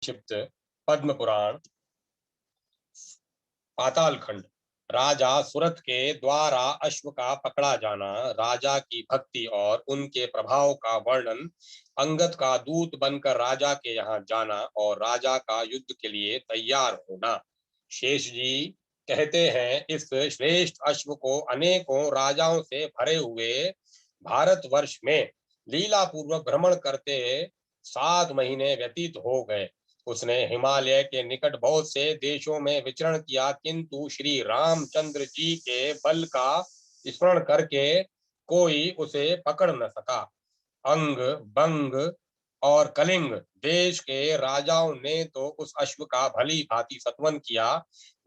क्षिप्त पद्म पुराण पाताल खंड। राजा सुरथ के द्वारा अश्व का पकड़ा जाना, राजा की भक्ति और उनके प्रभाव का वर्णन, अंगद का दूत बनकर राजा के यहाँ जाना और राजा का युद्ध के लिए तैयार होना। शेष जी कहते हैं, इस श्रेष्ठ अश्व को अनेकों राजाओं से भरे हुए भारतवर्ष में लीला पूर्वक भ्रमण करते 7 महीने व्यतीत हो गए। उसने हिमालय के निकट बहुत से देशों में विचरण किया, किंतु श्री रामचंद्र जी के बल का स्मरण करके कोई उसे पकड़ न सका। अंग, बंग और कलिंग देश के राजाओं ने तो उस अश्व का भली भांति सत्वन किया।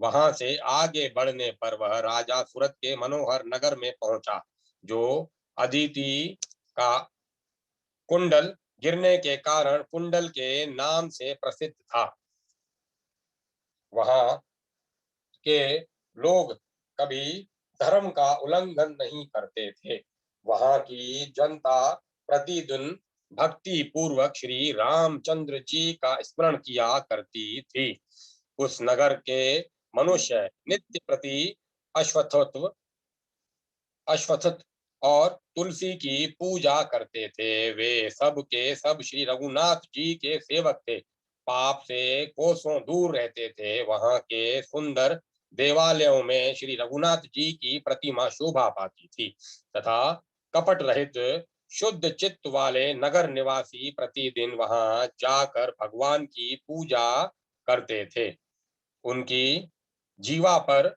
वहां से आगे बढ़ने पर वह राजा सूरत के मनोहर नगर में पहुंचा, जो अदिति का कुंडल गिरने के कारण कुंडल के नाम से प्रसिद्ध था। वहां के लोग कभी धर्म का उल्लंघन नहीं करते थे। वहां की जनता प्रतिदिन भक्ति पूर्वक श्री रामचंद्र जी का स्मरण किया करती थी। उस नगर के मनुष्य नित्य प्रति अश्वत्थ अश्वत्थ और तुलसी की पूजा करते थे। वे सब के सब श्री रघुनाथ जी के सेवक थे, पाप से कोसों दूर रहते थे। वहां के सुंदर देवालयों में श्री रघुनाथ जी की प्रतिमा शोभा पाती थी तथा कपट रहित शुद्ध चित्त वाले नगर निवासी प्रतिदिन वहां जाकर भगवान की पूजा करते थे। उनकी जीवा पर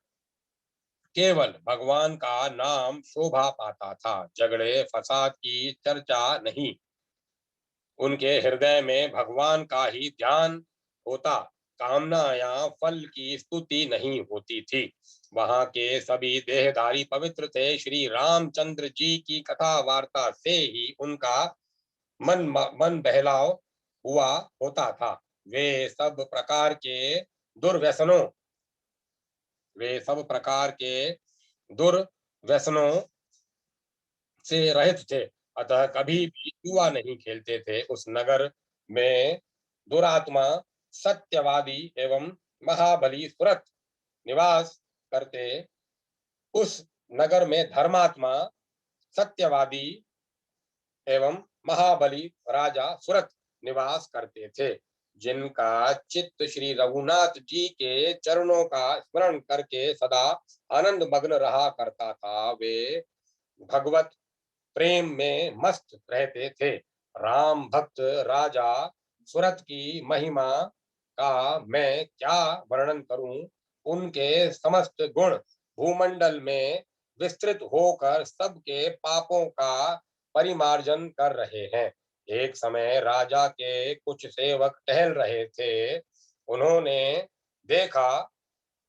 केवल भगवान का नाम शोभा पाता था, झगड़े फसाद की चर्चा नहीं। उनके हृदय में भगवान का ही ध्यान होता, कामना या फल की स्तुति नहीं होती थी। वहां के सभी देहधारी पवित्र थे। श्री रामचंद्र जी की कथा वार्ता से ही उनका मन बहलाव हुआ होता था। वे सब प्रकार के दुर्व्यसनों वे सब प्रकार के दुर्व्यसनों से रहित थे, अतः कभी भी जुआ नहीं खेलते थे। उस नगर में दुरात्मा सत्यवादी एवं महाबली सुरथ निवास करते। उस नगर में धर्मात्मा सत्यवादी एवं महाबली राजा सुरथ निवास करते थे, जिनका चित्त श्री रघुनाथ जी के चरणों का स्मरण करके सदा आनंद मग्न रहा करता था। वे भगवत प्रेम में मस्त रहते थे। राम भक्त राजा सुरथ की महिमा का मैं क्या वर्णन करूं। उनके समस्त गुण भूमंडल में विस्तृत होकर सबके पापों का परिमार्जन कर रहे हैं। एक समय राजा के कुछ सेवक टहल रहे थे। उन्होंने देखा,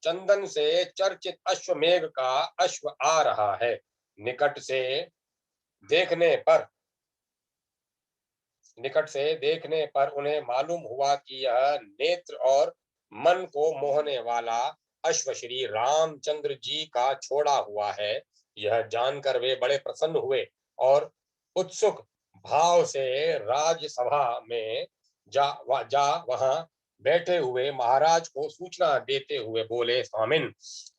चंदन से चर्चित अश्वमेघ का अश्व आ रहा है। निकट से देखने पर उन्हें मालूम हुआ कि यह नेत्र और मन को मोहने वाला अश्व श्री रामचंद्र जी का छोड़ा हुआ है। यह जानकर वे बड़े प्रसन्न हुए और उत्सुक भाव से राजसभा में जा वहां बैठे हुए महाराज को सूचना देते हुए बोले, स्वामिन,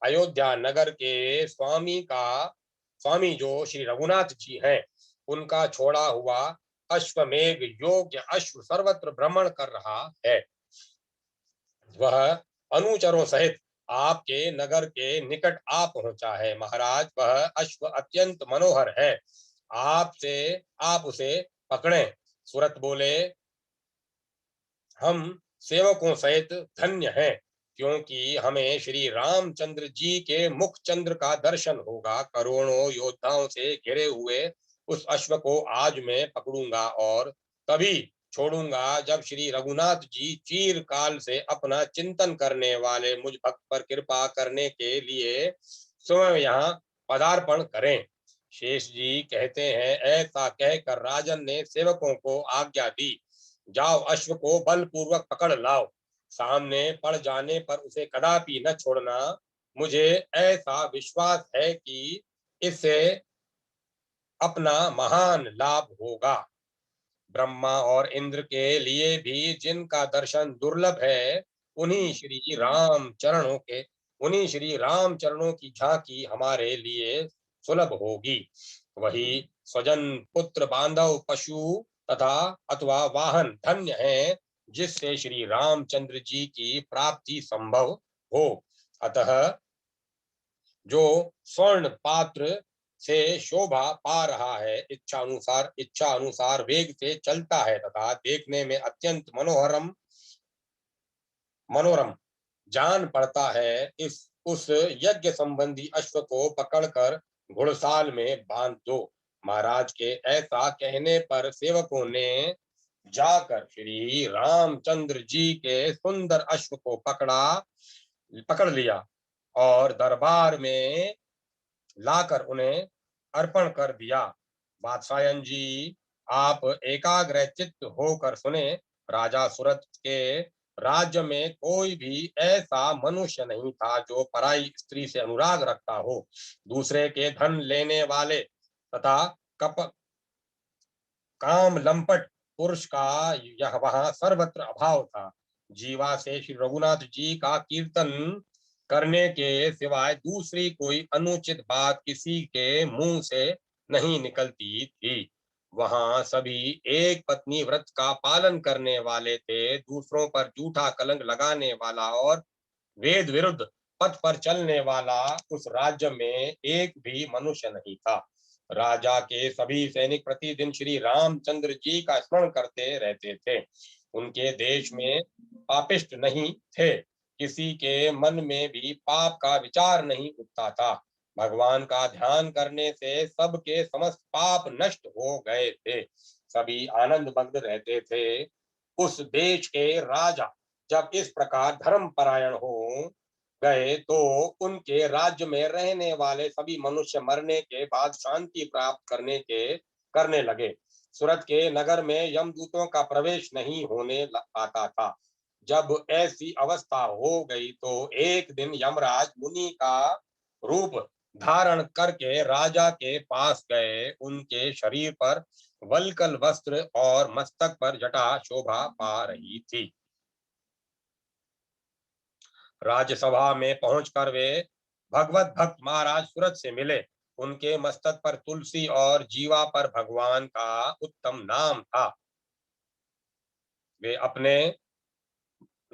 अयोध्या नगर के स्वामी जो श्री रघुनाथ जी हैं, उनका छोड़ा हुआ अश्वमेघ योग्य अश्व सर्वत्र भ्रमण कर रहा है। वह अनुचरों सहित आपके नगर के निकट आ पहुंचा है। महाराज, वह अश्व अत्यंत मनोहर है, आप उसे पकड़ें। सूरत बोले, हम सेवकों सहित धन्य हैं, क्योंकि हमें श्री रामचंद्र जी के मुख चंद्र का दर्शन होगा। करोड़ों योद्धाओं से घिरे हुए उस अश्व को आज मैं पकड़ूंगा और तभी छोड़ूंगा जब श्री रघुनाथ जी चीरकाल से अपना चिंतन करने वाले मुझ भक्त पर कृपा करने के लिए स्वयं यहाँ पदार्पण करें। शेष जी कहते हैं, ऐसा कहकर राजन ने सेवकों को आज्ञा दी, जाओ अश्व को बलपूर्वक पकड़ लाओ। सामने पड़ जाने पर उसे कदापि न छोड़ना। मुझे ऐसा विश्वास है कि इससे अपना महान लाभ होगा। ब्रह्मा और इंद्र के लिए भी जिनका दर्शन दुर्लभ है, उन्हीं श्री राम चरणों के उन्हीं श्री राम चरणों की झांकी हमारे लिए सुलभ होगी। वही स्वजन, पुत्र, बांधव, पशु तथा अथवा वाहन धन्य है, जिससे श्री रामचंद्र जी की प्राप्ति संभव हो। अतः जो स्वर्ण पात्र से शोभा पा रहा है, इच्छा अनुसार वेग से चलता है तथा देखने में अत्यंत मनोहरम मनोरम जान पड़ता है, इस उस यज्ञ संबंधी अश्व को पकड़कर घुड़साल में बांध दो। महाराज के ऐसा कहने पर सेवकों ने जाकर श्री रामचंद्र जी के सुंदर अश्व को पकड़ लिया और दरबार में लाकर उन्हें अर्पण कर दिया। बादशाहन जी, आप एकाग्र चित्त होकर सुने। राजा सूरत के राज्य में कोई भी ऐसा मनुष्य नहीं था जो पराई स्त्री से अनुराग रखता हो। दूसरे के धन लेने वाले तथा कप काम लंपट पुरुष का यह वहां सर्वत्र अभाव था। जीवा से श्री रघुनाथ जी का कीर्तन करने के सिवाय दूसरी कोई अनुचित बात किसी के मुंह से नहीं निकलती थी। वहां सभी एक पत्नी व्रत का पालन करने वाले थे। दूसरों पर झूठा कलंक लगाने वाला और वेद विरुद्ध पथ पर चलने वाला उस राज्य में एक भी मनुष्य नहीं था। राजा के सभी सैनिक प्रतिदिन श्री रामचंद्र जी का स्मरण करते रहते थे। उनके देश में पापिष्ट नहीं थे, किसी के मन में भी पाप का विचार नहीं उठता था। भगवान का ध्यान करने से सबके समस्त पाप नष्ट हो गए थे। सभी आनंद मग्न रहते थे। उस देश के राजा जब इस प्रकार धर्म परायण हो गए तो उनके राज्य में रहने वाले सभी मनुष्य मरने के बाद शांति प्राप्त करने लगे। सूरत के नगर में यमदूतों का प्रवेश नहीं होने पाता था। जब ऐसी अवस्था हो गई तो एक दिन यमराज मुनि का रूप धारण करके राजा के पास गए। उनके शरीर पर वल्कल वस्त्र और मस्तक पर जटा शोभा पा रही थी। राज्यसभा में पहुंचकर वे भगवत भक्त महाराज सूरत से मिले। उनके मस्तक पर तुलसी और जीवा पर भगवान का उत्तम नाम था। वे अपने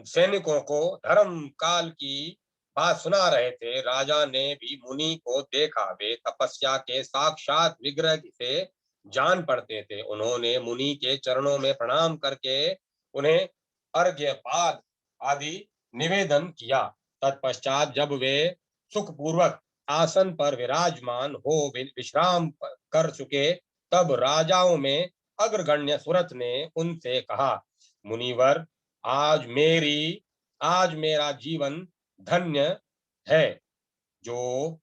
सैनिकों को धर्म काल की बात सुना रहे थे। राजा ने भी मुनि को देखा। वे तपस्या के साक्षात विग्रह से जान पड़ते थे। उन्होंने मुनि के चरणों में प्रणाम करके उन्हें अर्घ्य पाद आदि निवेदन किया। तत्पश्चात जब वे सुखपूर्वक आसन पर विराजमान हो विश्राम कर चुके, तब राजाओं में अग्रगण्य सूरत ने उनसे कहा, मुनिवर, आज मेरी आज मेरा जीवन धन्य है। जो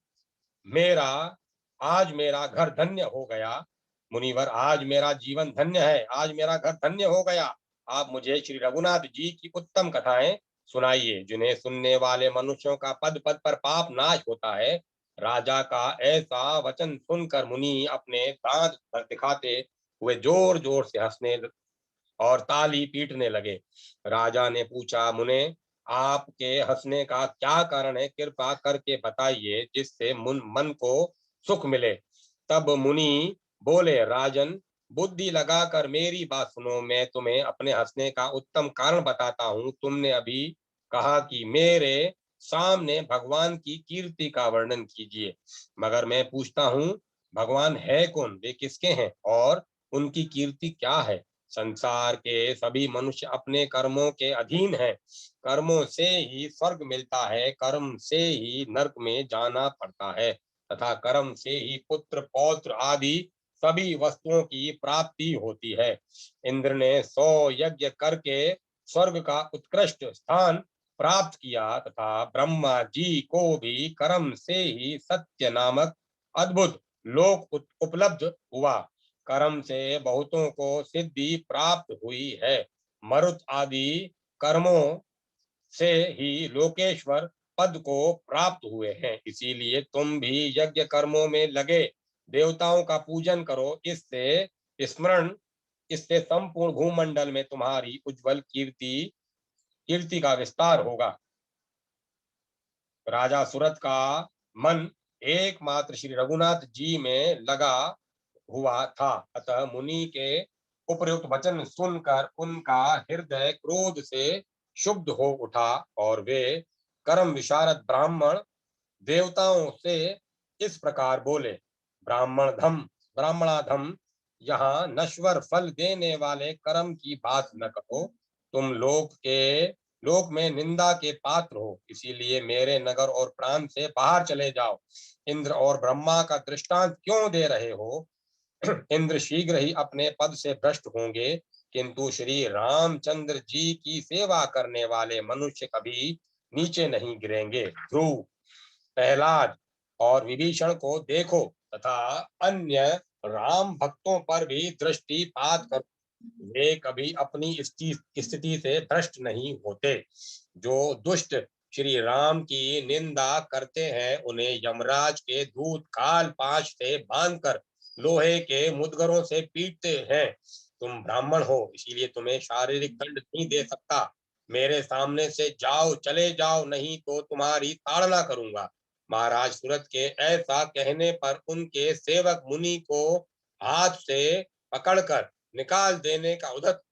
मेरा आज मेरा घर धन्य हो गया। मुनिवर, आज मेरा जीवन धन्य है, आज मेरा घर धन्य हो गया। आप मुझे श्री रघुनाथ जी की उत्तम कथाएं सुनाइए, जिन्हें सुनने वाले मनुष्यों का पद पद पर पाप नाश होता है। राजा का ऐसा वचन सुनकर मुनि अपने दांत दिखाते हुए जोर जोर से हंसने और ताली पीटने लगे। राजा ने पूछा, मुने, आपके हंसने का क्या कारण है? कृपा करके बताइए, जिससे मन को सुख मिले। तब मुनि बोले, राजन, बुद्धि लगाकर मेरी बात सुनो। मैं तुम्हें अपने हंसने का उत्तम कारण बताता हूँ। तुमने अभी कहा कि मेरे सामने भगवान की कीर्ति का वर्णन कीजिए, मगर मैं पूछता हूँ, भगवान है कौन? वे किसके हैं और उनकी कीर्ति क्या है? संसार के सभी मनुष्य अपने कर्मों के अधीन हैं। कर्मों से ही स्वर्ग मिलता है, कर्म से ही नरक में जाना पड़ता है तथा कर्म से ही पुत्र पौत्र आदि सभी वस्तुओं की प्राप्ति होती है। इंद्र ने 100 यज्ञ करके स्वर्ग का उत्कृष्ट स्थान प्राप्त किया तथा ब्रह्मा जी को भी कर्म से ही सत्य नामक अद्भुत लोक उपलब्ध हुआ। कर्म से बहुतों को सिद्धि प्राप्त हुई है। मरुत आदि कर्मों से ही लोकेश्वर पद को प्राप्त हुए हैं। इसीलिए तुम भी यज्ञ कर्मों में लगे देवताओं का पूजन करो। इससे स्मरण इससे संपूर्ण भूमंडल में तुम्हारी उज्जवल कीर्ति कीर्ति का विस्तार होगा। राजा सूरत का मन एकमात्र श्री रघुनाथ जी में लगा हुआ था, अतः मुनि के उपयुक्त वचन सुनकर उनका हृदय क्रोध से शुद्ध हो उठा और वे कर्म विशारद ब्राह्मण देवताओं से इस प्रकार बोले, ब्राह्मणाधम, यहाँ नश्वर फल देने वाले कर्म की बात न कहो। तुम लोक में निंदा के पात्र हो, इसीलिए मेरे नगर और प्रांत से बाहर चले जाओ। इंद्र और ब्रह्मा का दृष्टांत क्यों दे रहे हो? इंद्र शीघ्र ही अपने पद से भ्रष्ट होंगे, किंतु श्री रामचंद्र जी की सेवा करने वाले मनुष्य कभी नीचे नहीं गिरेंगे। ध्रुव, प्रहलाद और विभीषण को देखो तथा अन्य राम भक्तों पर भी दृष्टिपात करो, वे कभी अपनी स्थिति से भ्रष्ट नहीं होते। जो दुष्ट श्री राम की निंदा करते हैं उन्हें यमराज के दूत काल पाश से बांधकर लोहे के मुदगरों से पीटते हैं। तुम ब्राह्मण हो, इसीलिए तुम्हें शारीरिक दंड नहीं दे सकता। मेरे सामने से जाओ, चले जाओ, नहीं तो तुम्हारी ताड़ना करूंगा। महाराज सूरत के ऐसा कहने पर उनके सेवक मुनि को हाथ से पकड़कर निकाल देने को उद्यत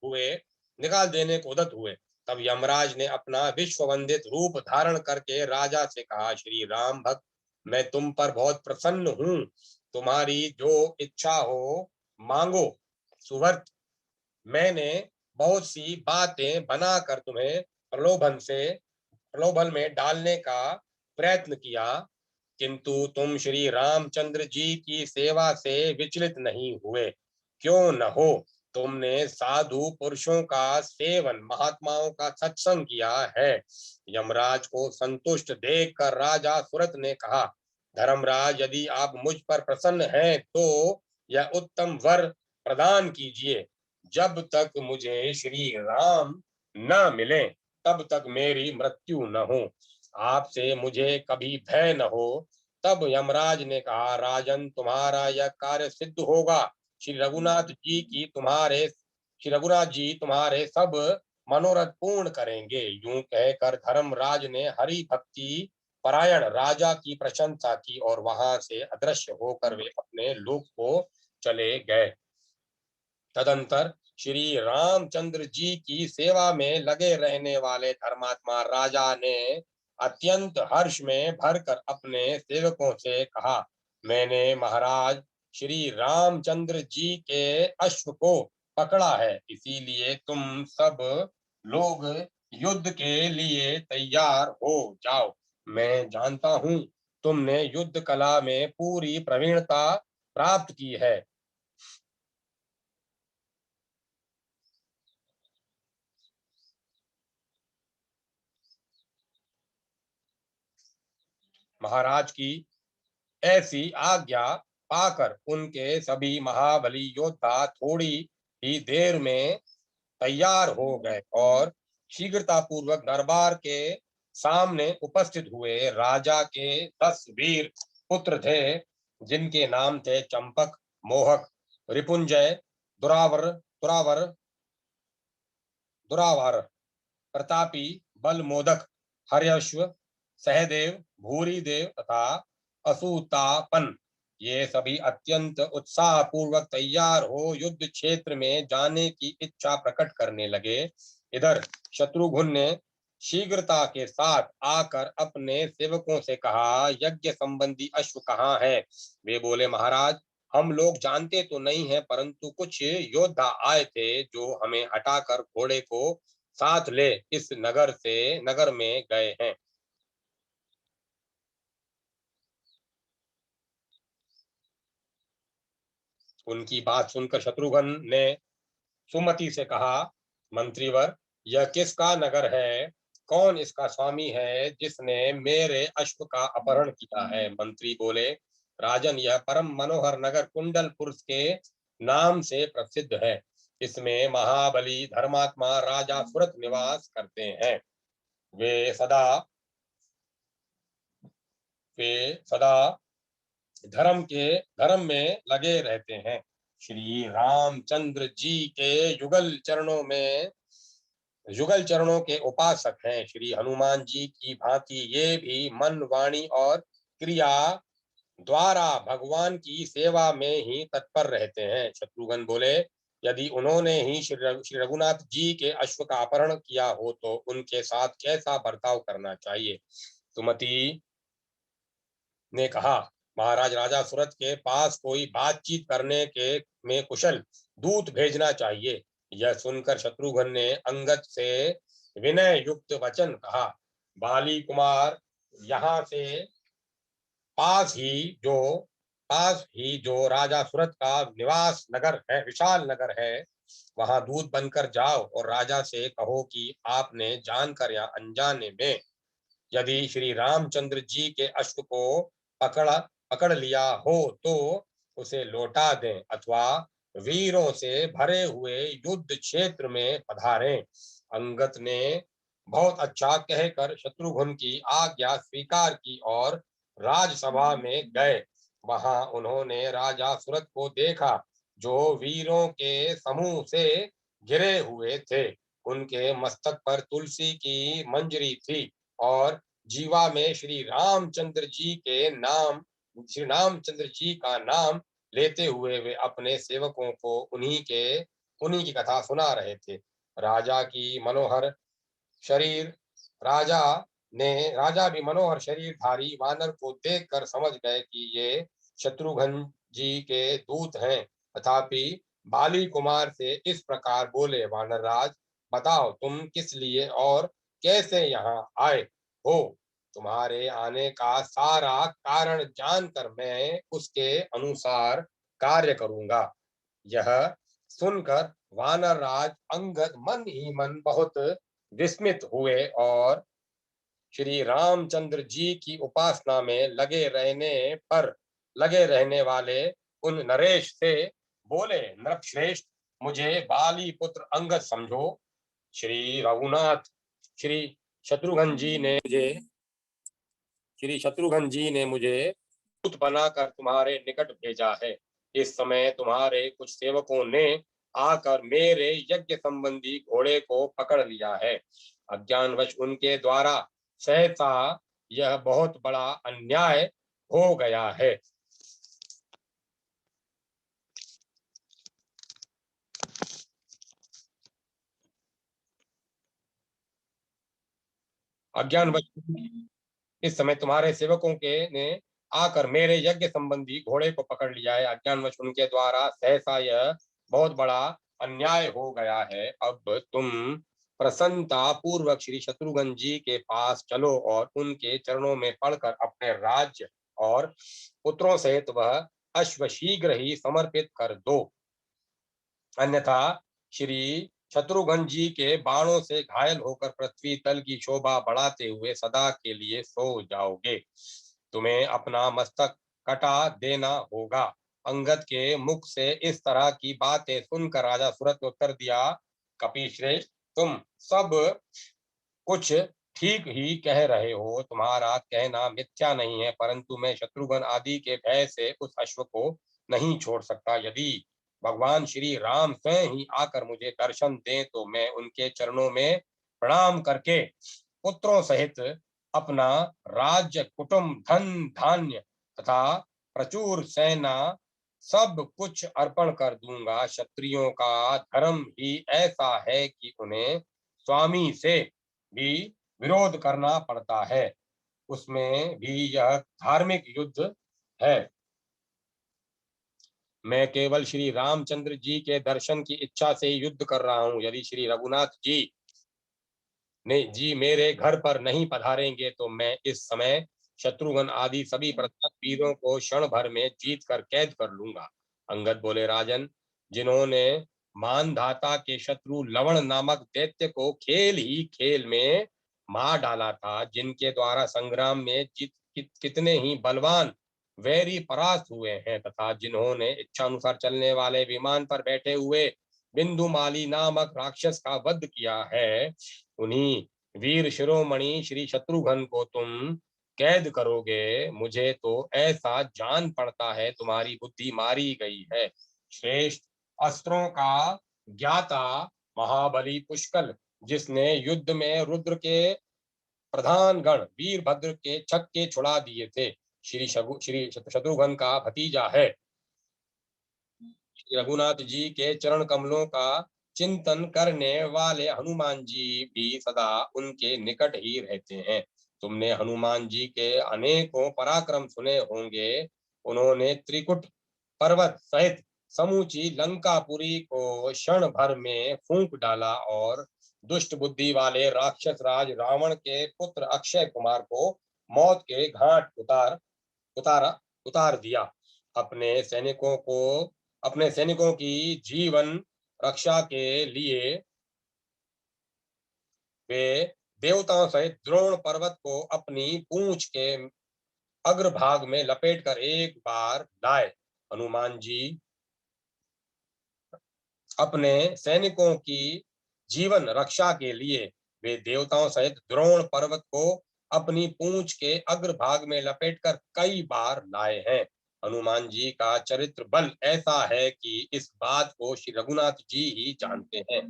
हुए। तब यमराज ने अपना विश्व वंदित रूप धारण करके राजा से कहा, श्री राम भक्त, मैं तुम पर बहुत प्रसन्न हूँ। तुम्हारी जो इच्छा हो मांगो। सुवर्त, मैंने बहुत सी बातें बनाकर तुम्हें प्रलोभन में डालने का प्रयत्न किया, किंतु तुम श्री रामचंद्र जी की सेवा से विचलित नहीं हुए। क्यों न हो? तुमने साधु पुरुषों का सेवन, महात्माओं का सत्संग किया है। यमराज को संतुष्ट देखकर राजा सूरत ने कहा, धर्मराज, यदि आप मुझ पर प्रसन्न हैं तो यह उत्तम वर प्रदान कीजिए। जब तक मुझे श्री राम न मिले तब तक मेरी मृत्यु न हो, आपसे मुझे कभी भय न हो। तब यमराज ने कहा, राजन, तुम्हारा यह कार्य सिद्ध होगा। श्री रघुनाथ जी तुम्हारे सब मनोरथ पूर्ण करेंगे। यूं कहकर धर्मराज ने हरि भक्ति परायण राजा की प्रशंसा की और वहां से अदृश्य होकर वे अपने लोक को चले गए। तदंतर श्री रामचंद्र जी की सेवा में लगे रहने वाले धर्मात्मा राजा ने अत्यंत हर्ष में भरकर अपने सेवकों से कहा, मैंने महाराज श्री रामचंद्र जी के अश्व को पकड़ा है, इसीलिए तुम सब लोग युद्ध के लिए तैयार हो जाओ। मैं जानता हूं तुमने युद्ध कला में पूरी प्रवीणता प्राप्त की है। महाराज की ऐसी आज्ञा पाकर उनके सभी महाबली योद्धा थोड़ी ही देर में तैयार हो गए और शीघ्रता पूर्वक दरबार के सामने उपस्थित हुए। राजा के 10 वीर पुत्र थे, जिनके नाम थे चंपक, मोहक, रिपुंजय, दुरावर दुरावर दुरावर, प्रतापी, बलमोदक, हर्यश्व, सहदेव, भूरी देव तथा असुतापन। ये सभी अत्यंत उत्साह पूर्वक तैयार हो युद्ध क्षेत्र में जाने की इच्छा प्रकट करने लगे। इधर शत्रुघ्न ने शीघ्रता के साथ आकर अपने सेवकों से कहा, यज्ञ संबंधी अश्व कहाँ है? वे बोले, महाराज, हम लोग जानते तो नहीं है, परंतु कुछ योद्धा आए थे जो हमें हटाकर घोड़े को साथ ले इस नगर में गए हैं। उनकी बात सुनकर शत्रुघ्न ने सुमति से कहा, मंत्रीवर, यह किसका नगर है? कौन इसका स्वामी है जिसने मेरे अश्व का अपहरण किया है? मंत्री बोले, राजन, यह परम मनोहर नगर कुंडलपुर के नाम से प्रसिद्ध है। इसमें महाबली धर्मात्मा राजा सूरत निवास करते हैं। वे सदा वे सदा धर्म में लगे रहते हैं। श्री रामचंद्र जी के युगल चरणों के उपासक हैं। श्री हनुमान जी की भांति ये भी मन, वाणी और क्रिया द्वारा भगवान की सेवा में ही तत्पर रहते हैं। शत्रुघ्न बोले, यदि उन्होंने ही श्री रघुनाथ जी के अश्व का अपहरण किया हो तो उनके साथ कैसा बर्ताव करना चाहिए। सुमति ने कहा, महाराज, राजा सूरत के पास कोई बातचीत करने के में कुशल दूत भेजना चाहिए। यह सुनकर शत्रुघ्न ने अंगद से विनय युक्त वचन कहा, बाली कुमार, यहाँ से पास ही जो राजा सूरत का निवास नगर है, विशाल नगर है, वहां दूत बनकर जाओ और राजा से कहो कि आपने जानकर या अनजाने में यदि श्री रामचंद्र जी के अश्व को पकड़ पकड़ लिया हो तो उसे लौटा दें अथवा वीरों से भरे हुए युद्ध क्षेत्र में पधारें। अंगद ने बहुत अच्छा कहकर शत्रुघ्न की आज्ञा स्वीकार की और राजसभा में गए। वहां उन्होंने राजा सूरत को देखा, जो वीरों के समूह से घिरे हुए थे। उनके मस्तक पर तुलसी की मंजरी थी और जीवा में श्री रामचंद्र जी का नाम लेते हुए वे अपने सेवकों को उन्हीं की कथा सुना रहे थे। राजा की मनोहर शरीर राजा राजा भी मनोहर शरीरधारी वानर को देखकर समझ गए कि ये शत्रुघ्न जी के दूत हैं। तथापि बाली कुमार से इस प्रकार बोले, वानर राज, बताओ तुम किस लिए और कैसे यहाँ आए हो। तुम्हारे आने का सारा कारण जानकर मैं उसके अनुसार कार्य करूंगा। यह सुनकर वानरराज अंगद मन ही मन बहुत विस्मित हुए और श्री रामचंद्र जी की उपासना में लगे रहने वाले उन नरेश से बोले, नृपश्रेष्ठ, मुझे बाली पुत्र अंगद समझो। श्री रघुनाथ श्री शत्रुघ्न जी ने मुझे दूत बनाकर तुम्हारे निकट भेजा है। इस समय तुम्हारे कुछ सेवकों ने आकर मेरे यज्ञ संबंधी घोड़े को पकड़ लिया है। अज्ञानवश उनके द्वारा सहसा यह बहुत बड़ा अन्याय हो गया है। अज्ञानवश इस समय तुम्हारे सेवकों के ने आकर मेरे यज्ञ संबंधी घोड़े को पकड़ लिया है। अज्ञानवश उनके द्वारा सहसा यह बहुत बड़ा अन्याय हो गया है। अब तुम प्रसन्नता पूर्वक श्री शत्रुघ्न जी के पास चलो और उनके चरणों में पड़कर अपने राज्य और पुत्रों सहित वह अश्व शीघ्र ही समर्पित कर दो, अन्यथा श्री शत्रुघ्न जी के बाणों से घायल होकर पृथ्वी तल की शोभा बढ़ाते हुए सदा के लिए सो जाओगे। तुम्हें अपना मस्तक कटा देना होगा। अंगद के मुख से इस तरह की बातें सुनकर राजा सूरत ने उत्तर दिया, कपीश्रेष्ठ, तुम सब कुछ ठीक ही कह रहे हो। तुम्हारा कहना मिथ्या नहीं है, परंतु मैं शत्रुघ्न आदि के भय से उस अश्व को नहीं छोड़ सकता। यदि भगवान श्री राम स्वयं ही आकर मुझे दर्शन दें तो मैं उनके चरणों में प्रणाम करके पुत्रों सहित अपना राज्य, कुटुंब, धन धान्य तथा प्रचुर सेना सब कुछ अर्पण कर दूंगा। क्षत्रियों का धर्म ही ऐसा है कि उन्हें स्वामी से भी विरोध करना पड़ता है, उसमें भी यह धार्मिक युद्ध है। मैं केवल श्री रामचंद्र जी के दर्शन की इच्छा से युद्ध कर रहा हूं। यदि श्री रघुनाथ जी मेरे घर पर नहीं पधारेंगे तो मैं इस समय शत्रुघ्न आदि सभी प्रताप वीरों को क्षण भर में जीत कर कैद कर लूंगा। अंगद बोले, राजन, जिन्होंने मानधाता के शत्रु लवण नामक दैत्य को खेल ही खेल में मार डाला था, जिनके द्वारा संग्राम में कितने ही बलवान वैरी परास्त हुए हैं, तथा जिन्होंने इच्छा अनुसार चलने वाले विमान पर बैठे हुए बिंदुमाली नामक राक्षस का वध किया है, उन्हीं वीर शिरोमणि श्री शत्रुघ्न को तुम कैद करोगे। मुझे तो ऐसा जान पड़ता है तुम्हारी बुद्धि मारी गई है। श्रेष्ठ अस्त्रों का ज्ञाता महाबली पुष्कल, जिसने युद्ध में रुद्र के प्रधान गण वीरभद्र के छक्के छुड़ा दिए थे, श्री शत्रुघ्न का भतीजा है। श्री रघुनाथ जी के चरण कमलों का चिंतन करने वाले हनुमान जी भी सदा उनके निकट ही रहते हैं। तुमने हनुमान जी के अनेकों पराक्रम सुने होंगे। उन्होंने त्रिकुट पर्वत सहित समूची लंकापुरी को क्षण भर में फूंक डाला और दुष्ट बुद्धि वाले राक्षस राज रावण के पुत्र अक्षय कुमार को मौत के घाट उतारा उतार दिया। अपने सैनिकों को अपने सैनिकों की जीवन रक्षा के लिए वे देवताओं सहित द्रोण पर्वत को अपनी पूंछ के अग्रभाग में लपेटकर एक बार लाए। हनुमान जी अपने सैनिकों की जीवन रक्षा के लिए वे देवताओं सहित द्रोण पर्वत को अपनी पूंछ के अग्रभाग में लपेटकर कई बार लाए हैं। हनुमान जी का चरित्र बल ऐसा है कि इस बात को श्री रघुनाथ जी ही जानते हैं।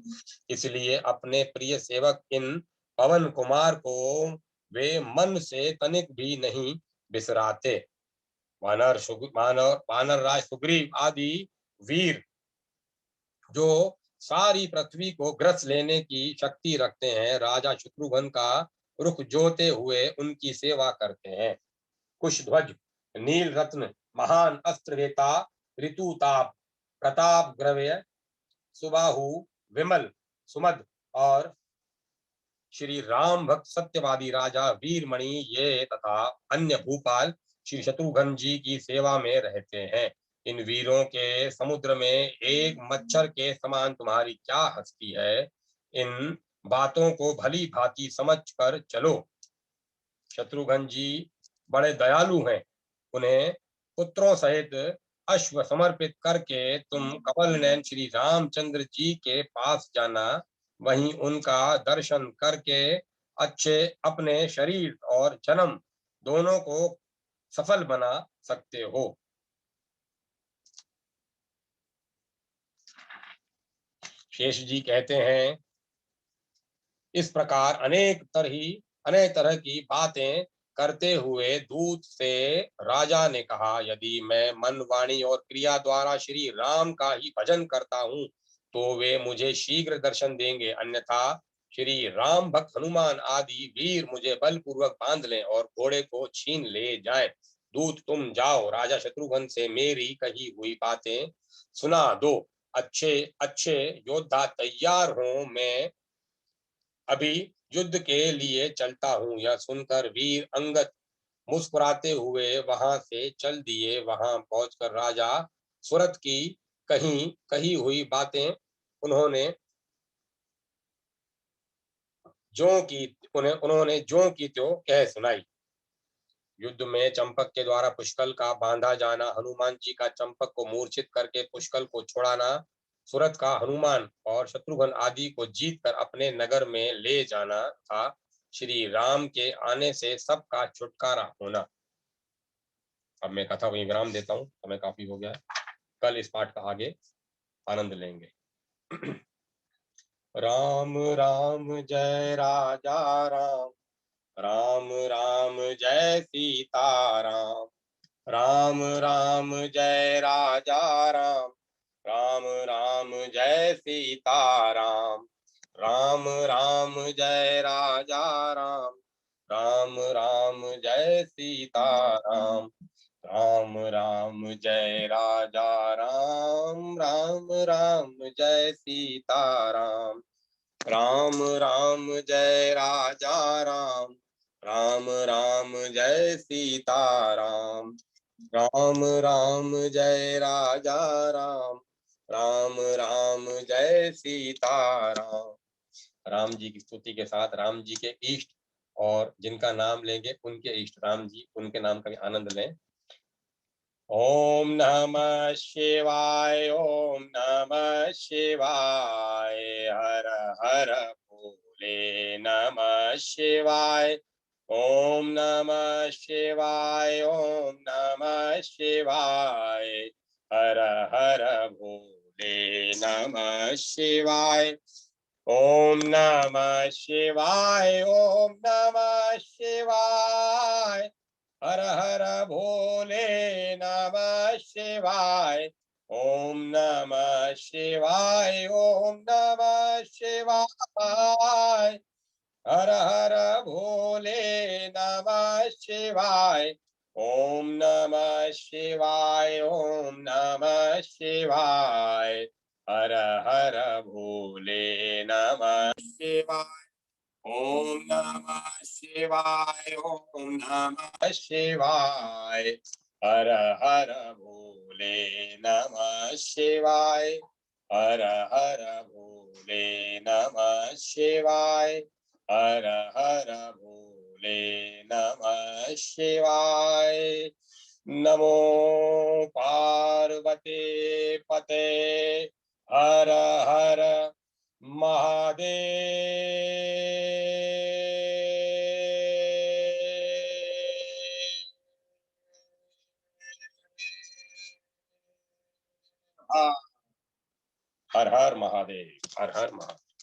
इसलिए अपने प्रिय सेवक इन पवन कुमार को वे मन से तनिक भी नहीं बिसराते। वानर राज सुग्रीव आदि वीर जो सारी पृथ्वी को ग्रस लेने की शक्ति रखते हैं, राजा शत्रुघ्न का रुख जोते हुए उनकी सेवा करते हैं। कुशध्वज, नील रत्न, महान अस्त्र वेता, ऋतुताप, प्रताप ग्रव्य, सुबाहु, विमल, सुमद और श्री राम भक्त सत्यवादी राजा वीरमणि ये तथा अन्य भूपाल श्री शत्रुघ्न जी की सेवा में रहते हैं। इन वीरों के समुद्र में एक मच्छर के समान तुम्हारी क्या हस्ती है। इन बातों को भली भांति समझ कर चलो। शत्रुघ्न जी बड़े दयालु हैं। उन्हें पुत्रों सहित अश्व समर्पित करके तुम कमल नयन श्री रामचंद्र जी के पास जाना। वहीं उनका दर्शन करके अच्छे अपने शरीर और जन्म दोनों को सफल बना सकते हो। शेष जी कहते हैं, इस प्रकार अनेक तरह की बातें करते हुए दूत से राजा ने कहा, यदि मैं मन वाणी और क्रिया द्वारा श्री राम का ही भजन करता हूँ तो वे मुझे शीघ्र दर्शन देंगे, अन्यथा श्री राम भक्त हनुमान आदि वीर मुझे बलपूर्वक बांध लें और घोड़े को छीन ले जाएं। दूत तुम जाओ, राजा शत्रुघ्न से मेरी कही हुई बातें सुना दो। अच्छे अच्छे योद्धा तैयार हों, मैं अभी युद्ध के लिए चलता हूँ। यह सुनकर वीर अंगद मुस्कुराते हुए वहां से चल दिए। वहां पहुंचकर राजा सूरत की कही हुई बातें उन्होंने उन्होंने जो की त्यों कह सुनाई। युद्ध में चंपक के द्वारा पुष्कल का बांधा जाना, हनुमान जी का चंपक को मूर्छित करके पुष्कल को छुड़ाना, सूरत का हनुमान और शत्रुघ्न आदि को जीत कर अपने नगर में ले जाना था, श्री राम के आने से सबका छुटकारा होना। अब मैं कथा वहीं विराम देता हूँ, समय काफी हो गया है। कल इस पाठ का आगे आनंद लेंगे। राम राम जय राजा राम, राम राम जय सीता राम, राम राम जय राजा राम, राम राम जय सीता राम, राम राम जय राजा राम, राम राम जय सीता राम, राम राम जय राजा राम, राम राम जय सीता राम, राम राम जय राजा राम, राम राम जय सीता राम, राम राम जय राजा राम, राम राम जय सीता राम। राम जी की स्तुति के साथ राम जी के इष्ट और जिनका नाम लेंगे उनके इष्ट राम जी, उनके नाम का भी आनंद लें। ओम नमः शिवाय, ओम नमः शिवाय, हर हर भोले नमः शिवाय, ओम नमः शिवाय, ओम नमः शिवाय, हर हर भोले नमः शिवाय। ओम नमः शिवाय, ओम नमः शिवाय। हर हर भोले नमः शिवाय। ओम नमः शिवाय, ओम नमः शिवाय। हर हर भोले नमः शिवाय। ओम नमः शिवाय, ओम नमः शिवाय। हर हर भोले नमः शिवाय। ओम नमः शिवाय, ओम नमः शिवाय। हर हर भोले नमः शिवाय। हर हर भोले नमः शिवाय। हर हर भोले नमः शिवाय। नमो पार्वती पते, हर हर महादेव। हर हर महादेव, हर हर महादेव।